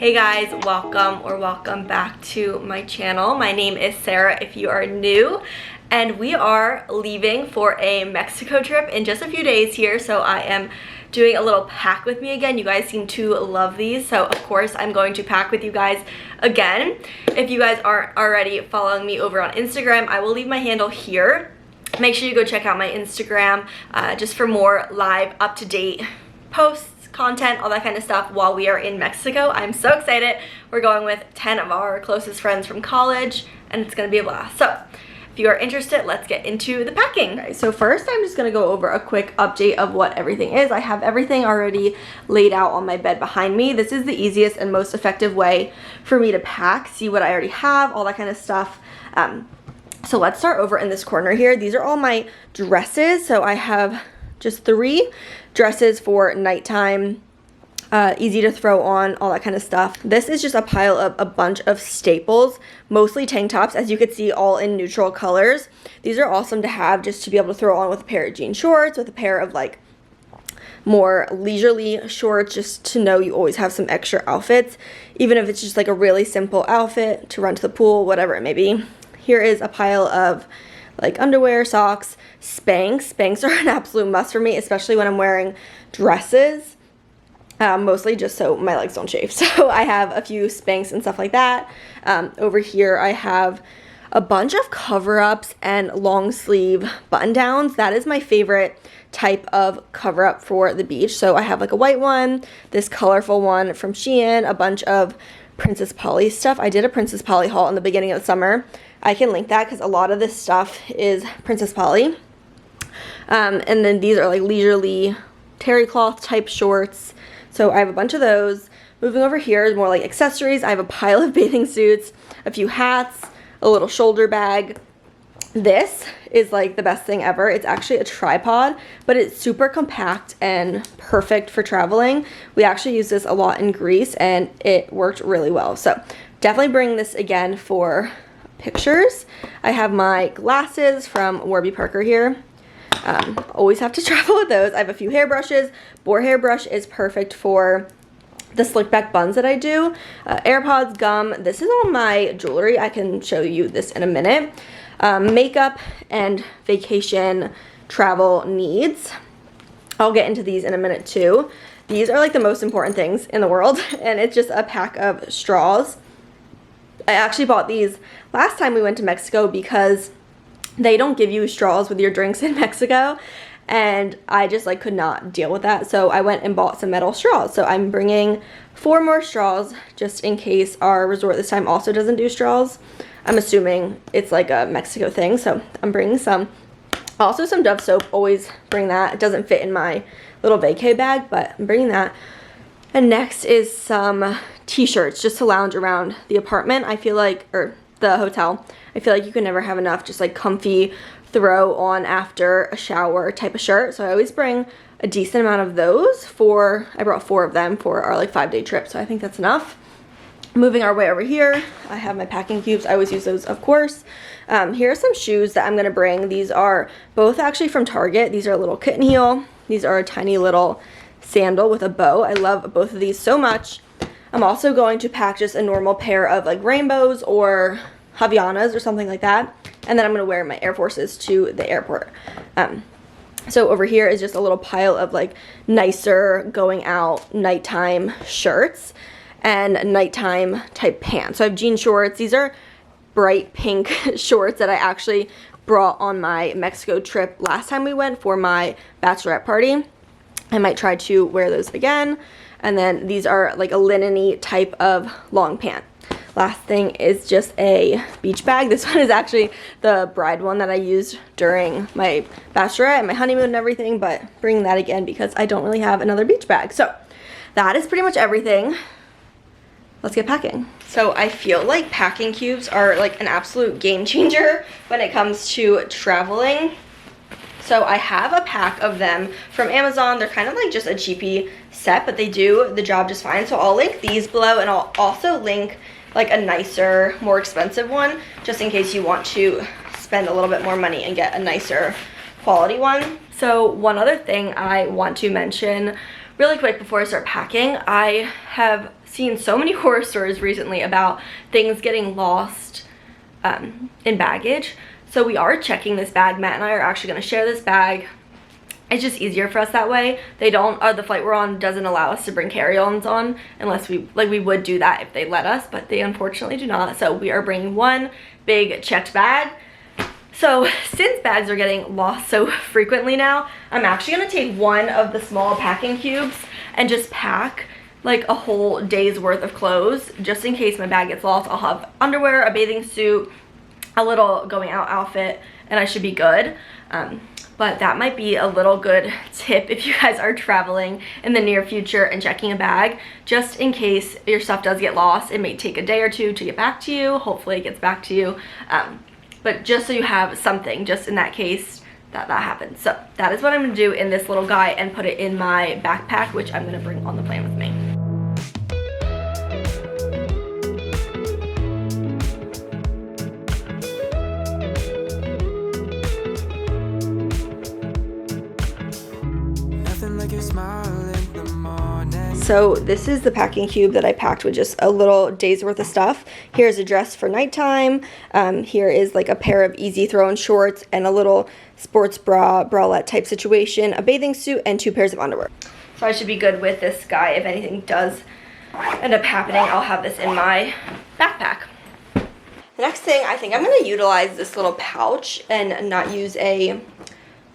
Hey guys, welcome back to my channel. My name is Sarah if you are new, and we are leaving for a Mexico trip in just a few days here, so I am doing a little pack with me again. You guys seem to love these, so of course I'm going to pack with you guys again. If you guys aren't already following me over on Instagram, I will leave my handle here. Make sure you go check out my Instagram just for more live, up-to-date posts, content, all that kind of stuff while we are in Mexico. I'm so excited. We're going with 10 of our closest friends from college, and it's gonna be a blast. So if you are interested, let's get into the packing. Okay, so first I'm just gonna go over a quick update of what everything is. I have everything already laid out on my bed behind me. This is the easiest and most effective way for me to pack, see what I already have, all that kind of stuff. So let's start over in this corner here. These are all my dresses. So I have just 3 dresses for nighttime, easy to throw on, all that kind of stuff. This is just a pile of a bunch of staples, mostly tank tops, as you could see, all in neutral colors. These are awesome to have just to be able to throw on with a pair of jean shorts, with a pair of like more leisurely shorts, just to know you always have some extra outfits, even if it's just like a really simple outfit to run to the pool, whatever it may be. Here is a pile of like underwear, socks, Spanx. Spanx are an absolute must for me, especially when I'm wearing dresses, mostly just so my legs don't chafe. So I have a few Spanx and stuff like that. Over here I have a bunch of cover-ups and long sleeve button-downs. That is my favorite type of cover-up for the beach. So I have like a white one, this colorful one from Shein, a bunch of Princess Polly stuff. I did a Princess Polly haul in the beginning of the summer. I can link that because a lot of this stuff is Princess Polly. And then these are like leisurely terry cloth type shorts. So I have a bunch of those. Moving over here is more like accessories. I have a pile of bathing suits, a few hats, a little shoulder bag. This is like the best thing ever. It's actually a tripod, but it's super compact and perfect for traveling. We actually use this a lot in Greece and it worked really well. So definitely bring this again for pictures. I have my glasses from Warby Parker here. Always have to travel with those. I have a few hairbrushes. Boar hairbrush is perfect for the slick back buns that I do. AirPods, gum. This is all my jewelry. I can show you this in a minute. Makeup and vacation travel needs. I'll get into these in a minute too. These are like the most important things in the world, and it's just a pack of straws. I actually bought these last time we went to Mexico because they don't give you straws with your drinks in Mexico, and I just like could not deal with that, so I went and bought some metal straws. So I'm bringing 4 more straws just in case our resort this time also doesn't do straws. I'm assuming it's like a Mexico thing, so I'm bringing some. Also some Dove soap, always bring that. It doesn't fit in my little vacay bag, but I'm bringing that. And next is some t-shirts just to lounge around the apartment. I feel like, or the hotel, I feel like you can never have enough just like comfy throw on after a shower type of shirt. So I always bring a decent amount of those I brought 4 of them for our like 5-day trip. So I think that's enough. Moving our way over here, I have my packing cubes. I always use those, of course. Here are some shoes that I'm gonna bring. These are both actually from Target. These are a little kitten heel. These are a tiny little sandal with a bow. I love both of these so much. I'm also going to pack just a normal pair of like rainbows or Havaianas or something like that. And then I'm gonna wear my Air Forces to the airport. So over here is just a little pile of like nicer going out nighttime shirts and nighttime type pants. So I have jean shorts. These are bright pink shorts that I actually brought on my Mexico trip last time we went for my bachelorette party. I might try to wear those again. And then these are like a linen-y type of long pant. Last thing is just a beach bag. This one is actually the bride one that I used during my bachelorette and my honeymoon and everything, but bringing that again because I don't really have another beach bag. So that is pretty much everything. Let's get packing. So I feel like packing cubes are like an absolute game changer when it comes to traveling. So I have a pack of them from Amazon. They're kind of like just a cheapy set, but they do the job just fine. So I'll link these below, and I'll also link like a nicer, more expensive one, just in case you want to spend a little bit more money and get a nicer quality one. So one other thing I want to mention really quick before I start packing, I have seen so many horror stories recently about things getting lost in baggage. So we are checking this bag. Matt and I are actually going to share this bag. It's just easier for us that way. The flight we're on doesn't allow us to bring carry-ons on unless we would do that if they let us, but they unfortunately do not. So we are bringing one big checked bag. So since bags are getting lost so frequently now, I'm actually gonna take one of the small packing cubes and just pack like a whole day's worth of clothes just in case my bag gets lost. I'll have underwear, a bathing suit, a little going out outfit, and I should be good. But that might be a little good tip if you guys are traveling in the near future and checking a bag, just in case your stuff does get lost. It may take a day or two to get back to you. Hopefully it gets back to you. But just so you have something, just in that case that happens. So that is what I'm gonna do in this little guy and put it in my backpack, which I'm gonna bring on the plane with me. So this is the packing cube that I packed with just a little day's worth of stuff. Here's a dress for nighttime. Here is like a pair of easy throw-on shorts and a little sports bralette type situation, a bathing suit, and 2 pairs of underwear. So I should be good with this guy. If anything does end up happening, I'll have this in my backpack. The next thing, I think I'm gonna utilize this little pouch and not use a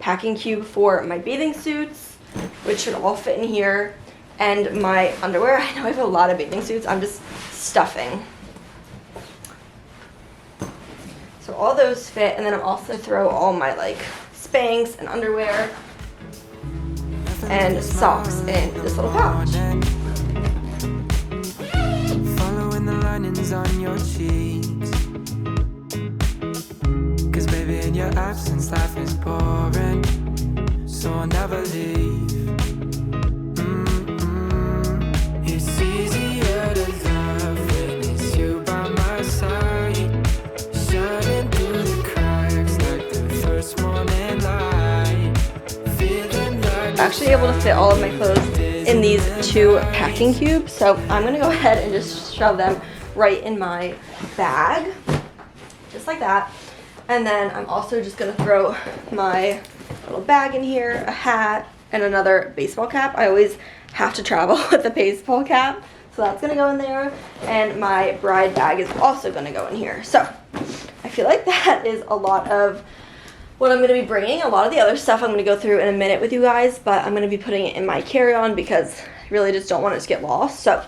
packing cube for my bathing suits, which should all fit in here. And my underwear, I know I have a lot of bathing suits, I'm just stuffing. So all those fit, and then I'm also throw all my like Spanx and underwear and socks in this little pouch. Following the linings on your cheeks, 'cause baby in your absence life is boring, so I'll never leave. Actually able to fit all of my clothes in these 2 packing cubes, so I'm gonna go ahead and just shove them right in my bag, just like that. And then I'm also just gonna throw my little bag in here, a hat, and another baseball cap. I always have to travel with a baseball cap, so that's gonna go in there. And my bride bag is also gonna go in here. So I feel like that is a lot of what I'm going to be bringing. A lot of the other stuff I'm going to go through in a minute with you guys, but I'm going to be putting it in my carry-on because I really just don't want it to get lost. So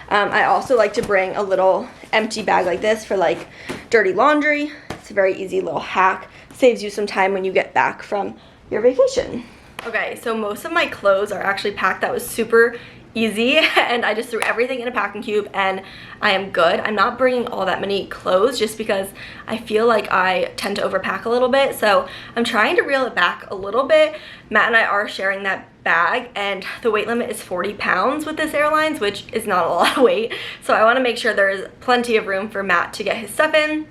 I also like to bring a little empty bag like this for like dirty laundry. It's a very easy little hack. Saves you some time when you get back from your vacation. Okay, so most of my clothes are actually packed. That was super easy, and I just threw everything in a packing cube and I am good. I'm not bringing all that many clothes just because I feel like I tend to overpack a little bit, so I'm trying to reel it back a little bit. Matt and I are sharing that bag, and the weight limit is 40 pounds with this airlines, which is not a lot of weight, so I want to make sure there is plenty of room for Matt to get his stuff in.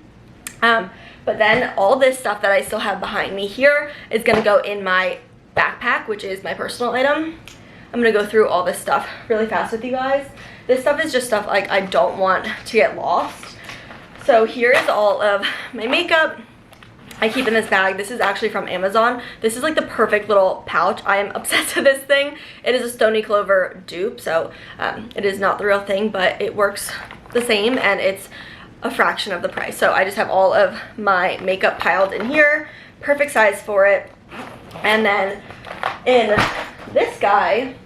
But then all this stuff that I still have behind me here is going to go in my backpack, which is my personal item. I'm gonna go through all this stuff really fast with you guys. This stuff is just stuff like I don't want to get lost. So here's all of my makeup I keep in this bag. This is actually from Amazon. This is like the perfect little pouch. I am obsessed with this thing. It is a Stony Clover dupe, so it is not the real thing, but it works the same and it's a fraction of the price. So I just have all of my makeup piled in here. Perfect size for it. And then in this guy,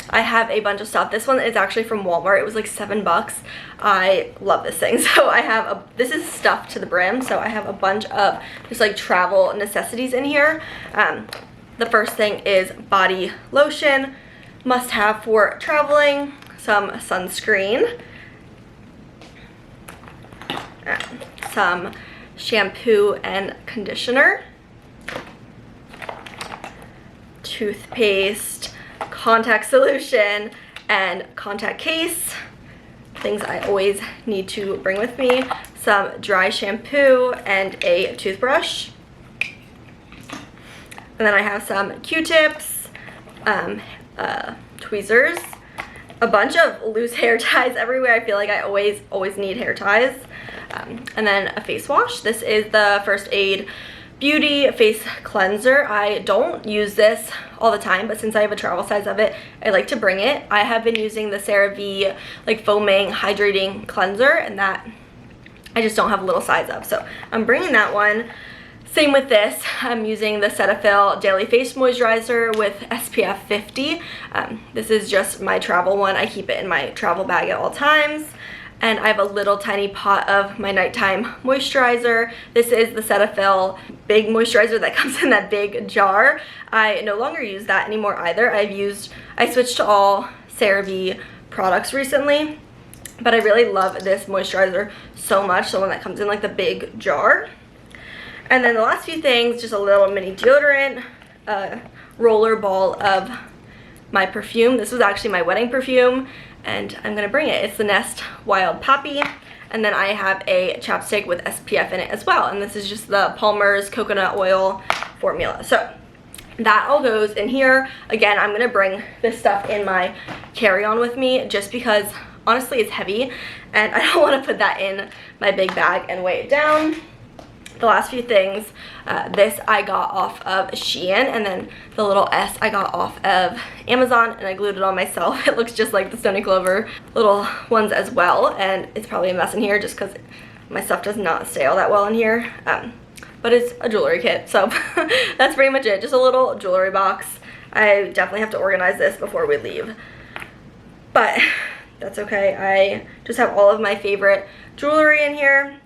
I have a bunch of stuff. This one is actually from Walmart. It was like $7. I love this thing. So I have this is stuffed to the brim, so I have a bunch of just like travel necessities in here. The first thing is body lotion, must have for traveling, some sunscreen, some shampoo and conditioner, toothpaste, contact solution, and contact case. Things I always need to bring with me. Some dry shampoo and a toothbrush. And then I have some Q-tips, tweezers, a bunch of loose hair ties everywhere. I feel like I always need hair ties. And then a face wash. This is the First Aid Beauty face cleanser. I don't use this all the time, but since I have a travel size of it, I like to bring it. I have been using the CeraVe like foaming hydrating cleanser, and that I just don't have a little size of, so I'm bringing that one. Same with this. I'm using the Cetaphil Daily Face Moisturizer with SPF 50. This is just my travel one. I keep it in my travel bag at all times. And I have a little tiny pot of my nighttime moisturizer. This is the Cetaphil big moisturizer that comes in that big jar. I no longer use that anymore either. I switched to all CeraVe products recently, but I really love this moisturizer so much, the one that comes in like the big jar. And then the last few things, just a little mini deodorant, a roller ball of my perfume. This was actually my wedding perfume, and I'm gonna bring it. It's the Nest Wild Poppy. And then I have a chapstick with SPF in it as well. And this is just the Palmer's coconut oil formula. So that all goes in here. Again, I'm gonna bring this stuff in my carry-on with me just because honestly it's heavy and I don't wanna put that in my big bag and weigh it down. The last few things, this I got off of Shein, and then the little S I got off of Amazon, and I glued it on myself. It looks just like the Stoney Clover little ones as well, and it's probably a mess in here just because my stuff does not stay all that well in here. But it's a jewelry kit, so that's pretty much it. Just a little jewelry box. I definitely have to organize this before we leave, but that's okay. I just have all of my favorite jewelry in here.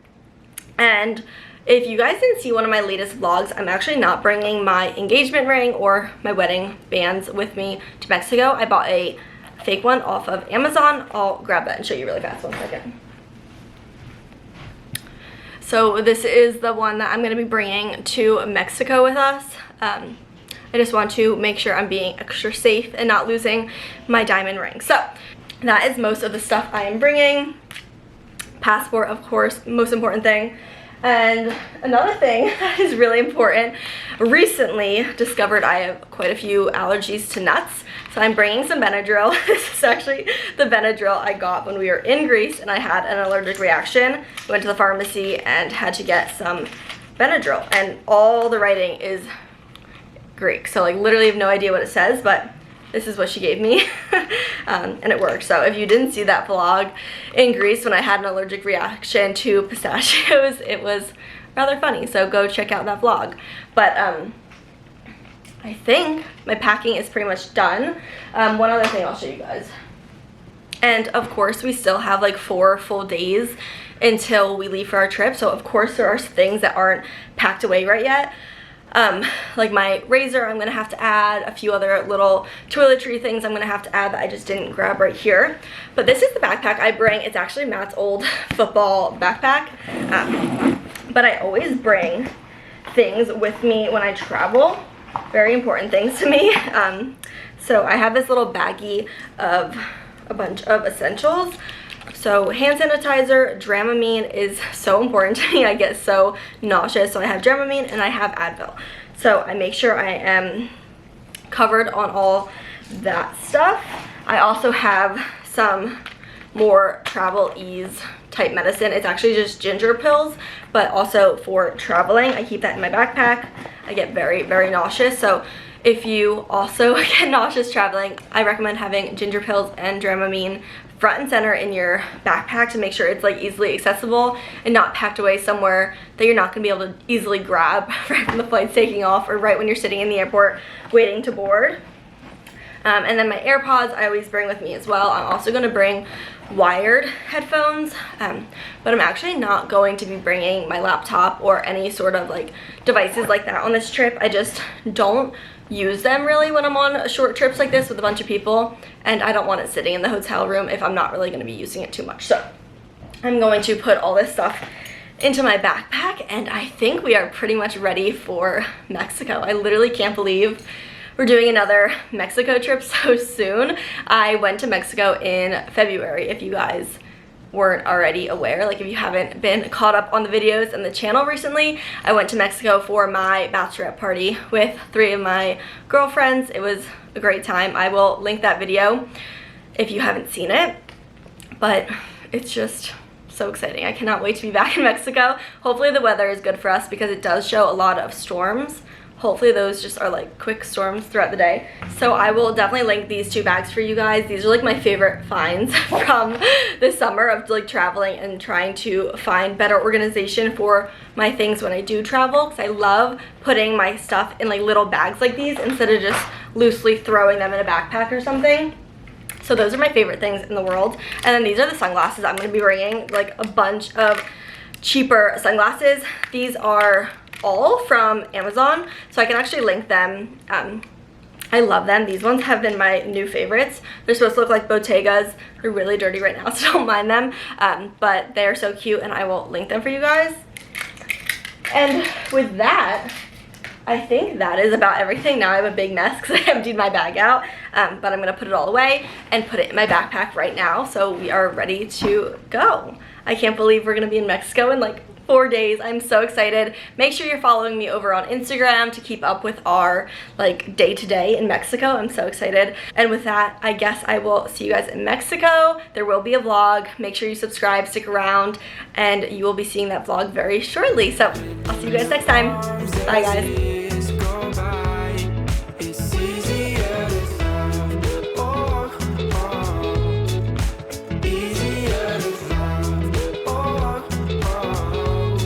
And if you guys didn't see one of my latest vlogs, I'm actually not bringing my engagement ring or my wedding bands with me to Mexico. I bought a fake one off of Amazon. I'll grab that and show you really fast. 1 second. So this is the one that I'm going to be bringing to Mexico with us. I just want to make sure I'm being extra safe and not losing my diamond ring. So that is most of the stuff I am bringing. Passport, of course, most important thing. And another thing that is really important, recently discovered I have quite a few allergies to nuts, so I'm bringing some Benadryl. This is actually the Benadryl I got when we were in Greece and I had an allergic reaction. Went to the pharmacy and had to get some Benadryl, and all the writing is Greek, so like literally have no idea what it says, but this is what she gave me. And it worked. So if you didn't see that vlog in Greece when I had an allergic reaction to pistachios, it was rather funny, so go check out that vlog. But I think my packing is pretty much done. One other thing I'll show you guys. And of course we still have like 4 full days until we leave for our trip, so of course there are things that aren't packed away right yet. Like my razor I'm gonna have to add, a few other little toiletry things I'm gonna have to add that I just didn't grab right here. But this is the backpack I bring. It's actually Matt's old football backpack, but I always bring things with me when I travel, very important things to me. So I have this little baggie of a bunch of essentials. So hand sanitizer, Dramamine is so important to me. I get so nauseous, so I have Dramamine and I have Advil. So I make sure I am covered on all that stuff. I also have some more travel ease type medicine. It's actually just ginger pills, but also for traveling. I keep that in my backpack. I get very, very nauseous. So if you also get nauseous traveling, I recommend having ginger pills and Dramamine front and center in your backpack to make sure it's like easily accessible and not packed away somewhere that you're not going to be able to easily grab right when the flight's taking off or right when you're sitting in the airport waiting to board. And then my AirPods I always bring with me as well. I'm also going to bring wired headphones, but I'm actually not going to be bringing my laptop or any sort of like devices like that on this trip. I just don't use them really when I'm on short trips like this with a bunch of people, and I don't want it sitting in the hotel room if I'm not really going to be using it too much. So I'm going to put all this stuff into my backpack, and I think we are pretty much ready for Mexico. I literally can't believe we're doing another Mexico trip so soon. I went to Mexico in February, if you guys weren't already aware. Like if you haven't been caught up on the videos and the channel recently, I went to Mexico for my bachelorette party with 3 of my girlfriends. It was a great time. I will link that video if you haven't seen it. But it's just so exciting. I cannot wait to be back in Mexico. Hopefully the weather is good for us because it does show a lot of storms. Hopefully those just are like quick storms throughout the day. So I will definitely link these 2 bags for you guys. These are like my favorite finds from this summer of like traveling and trying to find better organization for my things when I do travel, because I love putting my stuff in like little bags like these instead of just loosely throwing them in a backpack or something. So those are my favorite things in the world. And then these are the sunglasses I'm going to be bringing, like a bunch of cheaper sunglasses. These are all from Amazon, so I can actually link them. I love them. These ones have been my new favorites. They're supposed to look like Bottegas. They're really dirty right now, so don't mind them. But they're so cute, and I will link them for you guys. And with that, I think that is about everything. Now I have a big mess because I emptied my bag out, but I'm gonna put it all away and put it in my backpack right now, so we are ready to go. I can't believe we're gonna be in Mexico in like 4 days. I'm so excited. Make sure you're following me over on Instagram to keep up with our like day-to-day in Mexico. I'm so excited. And with that, I guess I will see you guys in Mexico. There will be a vlog. Make sure you subscribe, stick around, and you will be seeing that vlog very shortly. So I'll see you guys next time. Bye guys.